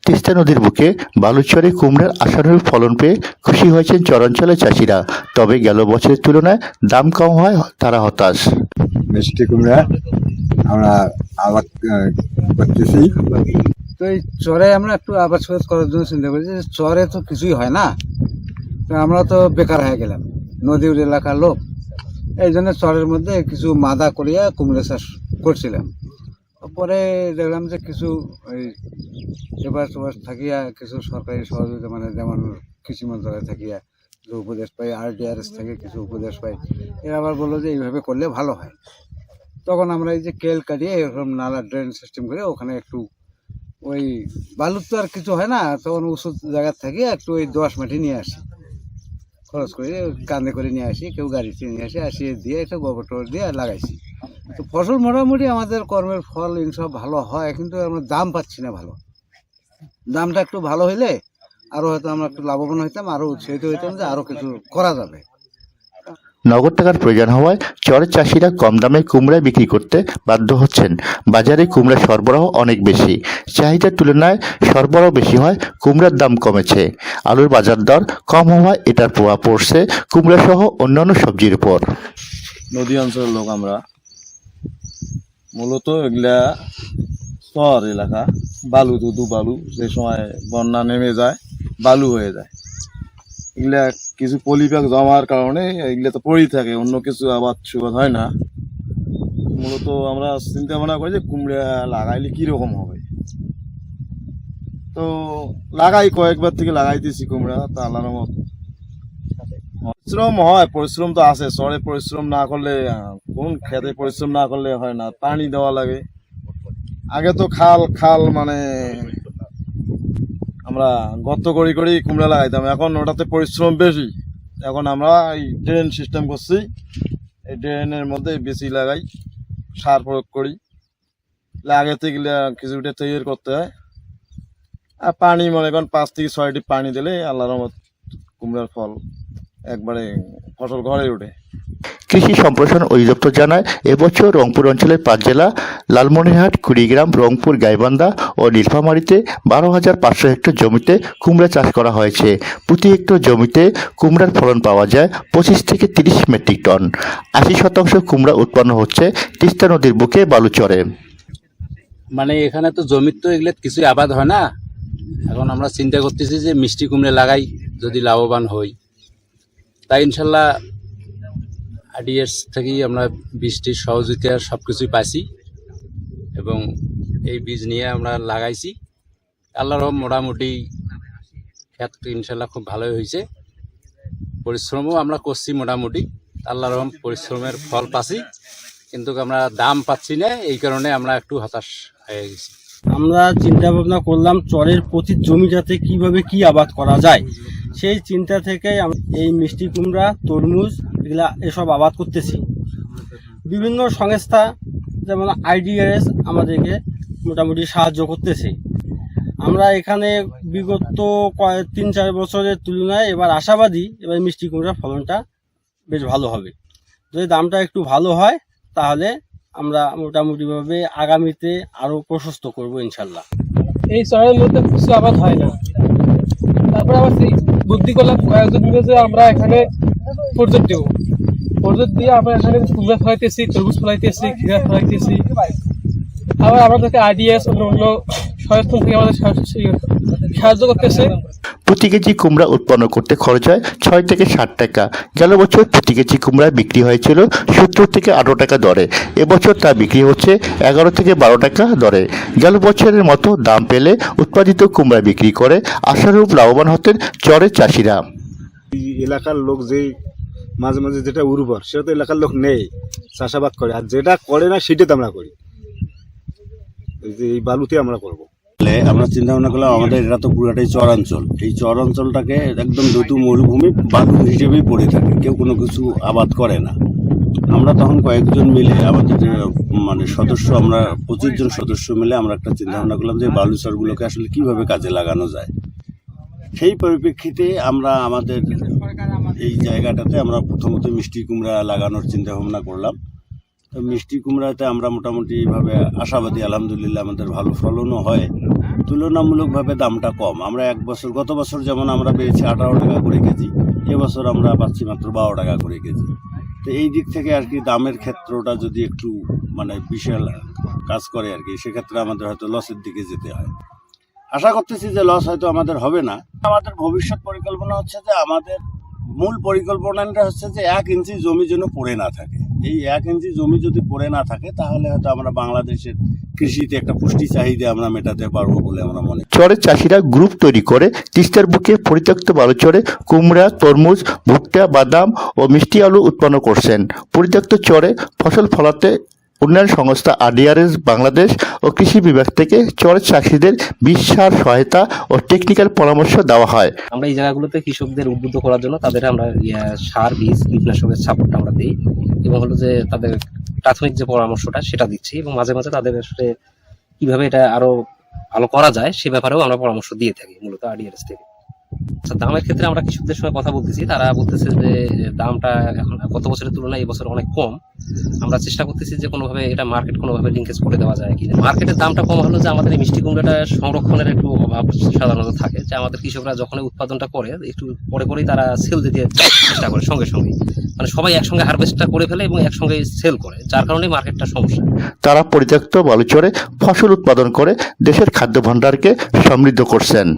তিস্তা নদীর বুকে বালুচরে কুমড়ার আশানুরূপ ফলন পেয়ে খুশি হয়েছেন চরাঞ্চলের চাষিরা। তবে গেল বছরের তুলনায় দাম কম হওয়ায় তারা হতাশ। মিষ্টি কুমড়া আমরা আবাদ করতেছি। তো এই চরে আমরা একটু আবাদ সাবাদ করার জন্য চিন্তা করছি যে চরে তো কিছুই হয় না, তো আমরা তো বেকার হয়ে গেলাম, নদীর এলাকার লোক। এই জন্য চরের মধ্যে কিছু মাদা করিয়া কুমড়া চাষ করছিলাম। পরে দেখলাম যে কিছু ওই এবার থাকিয়া কিছু সরকারি সহযোগিতা, মানে যেমন কৃষি মন্ত্রণালয় থাকিয়া কিছু উপদেশ পাই, RDRS থেকে কিছু উপদেশ পাই। এরা আবার বললো যে এইভাবে করলে ভালো হয়। তখন আমরা এই যে কেল কাটিয়ে এরকম নালা ড্রেন সিস্টেম করে ওখানে একটু ওই বালুর তো আর কিছু হয় না, তখন উঁচু জায়গার থেকে একটু ওই 10 মাটি নিয়ে আসি, খরচ করে কাঁধে করে নিয়ে আসি, কেউ গাড়িতে নিয়ে আসি, আসিয়ে দিয়ে একটা গোবর টোবর দিয়ে লাগাইছি। তো ফসল মোটামুটি আমাদের কর্মের ফল ইনসব ভালো হয়, কিন্তু আমরা দাম পাচ্ছি না ভালো। দামটা একটু ভালো হইলে আরও হয়তো আমরা একটু লাভবান হইতাম, আরও উৎসাহিত হইতাম যে আরও কিছু করা যাবে। নগদ টাকার প্রয়োজন হওয়ায় চরের চাষিরা কম দামে কুমড়া বিক্রি করতে বাধ্য হচ্ছেন। বাজারে কুমড়া সরবরাহ অনেক বেশি, চাহিদার তুলনায় সরবরাহ বেশি হয়, কুমড়ার দাম কমেছে। আলুর বাজার দর কম হওয়ায় এটার প্রভাব পড়ছে কুমড়া সহ অন্যান্য সবজির উপর। নদী অঞ্চলের লোক আমরা, মূলত এগুলা শহর এলাকা, বালু দুদু বালু, যে সময় বন্যা নেমে যায় বালু হয়ে যায়। এগুলা কিছু পলিব্যাগ জমার কারণে এগুলা তো পড়েই থাকে, অন্য কিছু আবাদ সুবাদ হয় না। মূলত আমরা চিন্তা ভাবনা করি যে কুমড়া লাগাইলে কিরকম হবে। তো লাগাই, কয়েকবার থেকে লাগাইতেছি কুমড়া, তা আল্লাহর রহমত পরিশ্রম হয়। পরিশ্রম তো আছে, চরে পরিশ্রম না করলে, কোন খেতে পরিশ্রম না করলে হয় না। পানি দেওয়া লাগে। আগে তো খাল মানে আমরা গর্ত করি কুমড়া লাগাইতাম, এখন ওটাতে পরিশ্রম বেশি। এখন আমরা এই ড্রেন সিস্টেম করছি, এই ড্রেনের মধ্যে বেশি লাগাই, সার প্রয়োগ করি। আগে থেকে কিছুটা তৈরি করতে হয়। আর পানি মনে করেন 5 থেকে 6টি পানি দিলে আল্লাহর রহমত কুমড়ার ফল একবারে ফসল ঘরে ওঠে। কৃষি সম্প্রসারণ অধিদপ্তর জানায়, এবছর রংপুর অঞ্চলের 5 জেলা লালমনিরহাট, কুড়িগ্রাম, রংপুর, গাইবান্ধা ও নীলফামারীতে 12,500 হেক্টর জমিতে কুমড়া চাষ করা হয়েছে। প্রতি হেক্টর জমিতে কুমড়ার ফলন পাওয়া যায় 25 থেকে 30 মেট্রিক টন। 80% কুমড়া উৎপন্ন হচ্ছে তিস্তা নদীর বুকে বালুচরে। মানে এখানে তো জমির তো এগুলো কিছুই আবাদ হয় না। এখন আমরা চিন্তা করতেছি যে মিষ্টি কুমড়া লাগাই, যদি লাভবান হই। তাই ইনশাল্লাহ RDRS থেকেই আমরা বৃষ্টির সহযোগিতা সব কিছুই পাইছি এবং এই বীজ নিয়ে আমরা লাগাইছি। আল্লাহর রহমতে মোটামুটি ক্ষেত ইনশাল্লাহ খুব ভালোই হয়েছে। পরিশ্রমও আমরা করছি মোটামুটি, আল্লাহর রহমতে পরিশ্রমের ফল পাচ্ছি, কিন্তু আমরা দাম পাচ্ছি না, এই কারণে আমরা একটু হতাশ হয়ে গেছি। আমরা চিন্তা ভাবনা করলাম চরের প্রতি জমিটাতে কিভাবে কি আবাদ করা যায়। সেই চিন্তা থেকেই এই মিষ্টি কুমড়া, তরমুজ এগুলা এসব আবাদ করতেছি। বিভিন্ন সংস্থা যেমন RDRS আমাদেরকে মোটামুটি সাহায্য করতেছে। আমরা এখানে বিগত 3-4 বছরের তুলনায় এবার আশাবাদী, এবার মিষ্টি কুমড়ার ফলনটা বেশ ভালো হবে। যদি দামটা একটু ভালো হয় তাহলে আমরা মোটামুটিভাবে আগামীতে আরও প্রশস্ত করব ইনশাল্লাহ। এই চরের মধ্যে কিছু আবাদ হয় না, তারপরে আবার বুদ্ধি করলাম কয়েকজন মিলে যে আমরা এখানে প্রজেক্ট দেবো। প্রজেক্ট দিয়ে আমরা এখানে কুমড়া ফলাইতেছি, তরমুজ ফলাইতেছি, ঘিরা ফলাইতেছি। আবার আমাদেরকে RDRS অন্য সংস্থান থেকে আমাদের সাহায্য করতেছে। প্রতি কেজি কুমড়া উৎপন্ন করতে খরচ হয় 6 থেকে 60 টাকা। গেল বছর প্রতি কেজি কুমড়া বিক্রি হয়েছিল 70 থেকে 18 টাকা দরে। এবছর তা বিক্রি হচ্ছে 11 থেকে 12 টাকা দরে। গেল বছরের মতো দাম পেলে উৎপাদিত কুমড়া বিক্রি করে আশানুরূপ লাভবান হতেন চরের চাষিরা। এলাকার লোক যে মাঝে মাঝে যেটা উর্বর সেটা তো এলাকার লোক নেই, চাষাবাদ করে। আর যেটা করে না সেটাতে আমরা করি, এই বালুতে আমরা করবো। আমরা চিন্তা ভাবনা করলাম আমাদের এটা তো পুরোটাই চরাঞ্চল, এই চরাঞ্চলটাকে একদম দৈতু মরুভূমি বালু হিসেবেই পড়ে থাকে, কেউ কোনো কিছু আবাদ করে না। আমরা তখন কয়েকজন মিলে আমাদের মানে সদস্য, আমরা 25 জন সদস্য মিলে আমরা একটা চিন্তা ভাবনা করলাম যে বালুচরগুলোকে আসলে কিভাবে কাজে লাগানো যায়। সেই পরিপ্রেক্ষিতে আমরা আমাদের এই জায়গাটাতে আমরা প্রথমত মিষ্টি কুমড়া লাগানোর চিন্তা ভাবনা করলাম। তো মিষ্টি কুমড়াতে আমরা মোটামুটি এইভাবে আশাবাদী, আলহামদুলিল্লাহ আমাদের ভালো ফলনও হয়। তুলনামূলকভাবে দামটা কম। আমরা গত বছর যেমন আমরা পেয়েছি 18 টাকা করে কেজি, এবছর আমরা পাচ্ছি মাত্র 12 টাকা করে কেজি। তো এই দিক থেকে আর কি দামের ক্ষেত্রটা যদি একটু মানে বিশাল কাজ করে আর কি, সেক্ষেত্রে আমাদের হয়তো লসের দিকে যেতে হয়। আশা করতেছি যে লস হয়তো আমাদের হবে না। আমাদের ভবিষ্যৎ পরিকল্পনা হচ্ছে যে আমাদের মূল পরিকল্পনাটা হচ্ছে যে 1 ইঞ্চি জমি যেন পড়ে না থাকে। এই 1 ইঞ্চি জমি যদি পড়ে না থাকে তাহলে হয়তো আমরা বাংলাদেশের কৃষিতে একটা পুষ্টি চাহিদা আমরা মেটাতে পারবো বলে আমরা মনে করি। চরের চাষিরা গ্রুপ তৈরি করে তিস্তার বুকে পরিত্যক্ত বালুচরে কুমড়া, তরমুজ, ভুট্টা, বাদাম ও মিষ্টি আলু উৎপন্ন করছেন। পরিত্যক্ত চরে ফসল ফলাতে উন্নয়ন সংস্থা আরডিআরএস বাংলাদেশ ও কৃষি বিভাগ থেকে চরের চাষিদের বীজ, সার সহায়তা ও টেকনিক্যাল পরামর্শ দেওয়া হয়। আমরা এই জায়গাগুলোতে কৃষকদের উদ্বুদ্ধ করার জন্য তাদের আমরা সার, বীজ, কীটনাশকের সাপোর্ট আমরা দিই এবং হলো যে তাদের প্রাথমিক যে পরামর্শটা সেটা দিচ্ছি এবং মাঝে মাঝে তাদের আসলে কিভাবে এটা আরো ভালো করা যায় সে ব্যাপারেও আমরা পরামর্শ দিয়ে থাকি মূলত আরডিআরএস থেকে। আচ্ছা, দামের ক্ষেত্রে আমরা কৃষকদের সঙ্গে কথা বলতেছি, তারা বলতেছে যে দামটা এখন গত বছরের তুলনায় এই বছর অনেক কম। আমরা চেষ্টা করতেছি যে কোনোভাবে এটা মার্কেট কোনোভাবে লিঙ্কেজ করে দেওয়া যায় কিনা। মার্কেটের দামটা কম হলো যে আমাদের এই মিষ্টি কুমড়াটা সংরক্ষণের একটু অভাব সাধারণত থাকে, যে আমাদের কৃষকরা যখন উৎপাদনটা করে একটু পরেই তারা সেল দিতে চেষ্টা করে সঙ্গে সঙ্গে, মানে সবাই একসঙ্গে হারভেস্টটা করে ফেলে এবং একসঙ্গে সেল করে, যার কারণে মার্কেটটা সমস্যা। তারা পরিত্যক্ত বালুচরে ফসল উৎপাদন করে দেশের খাদ্য ভাণ্ডারকে সমৃদ্ধ করছেন।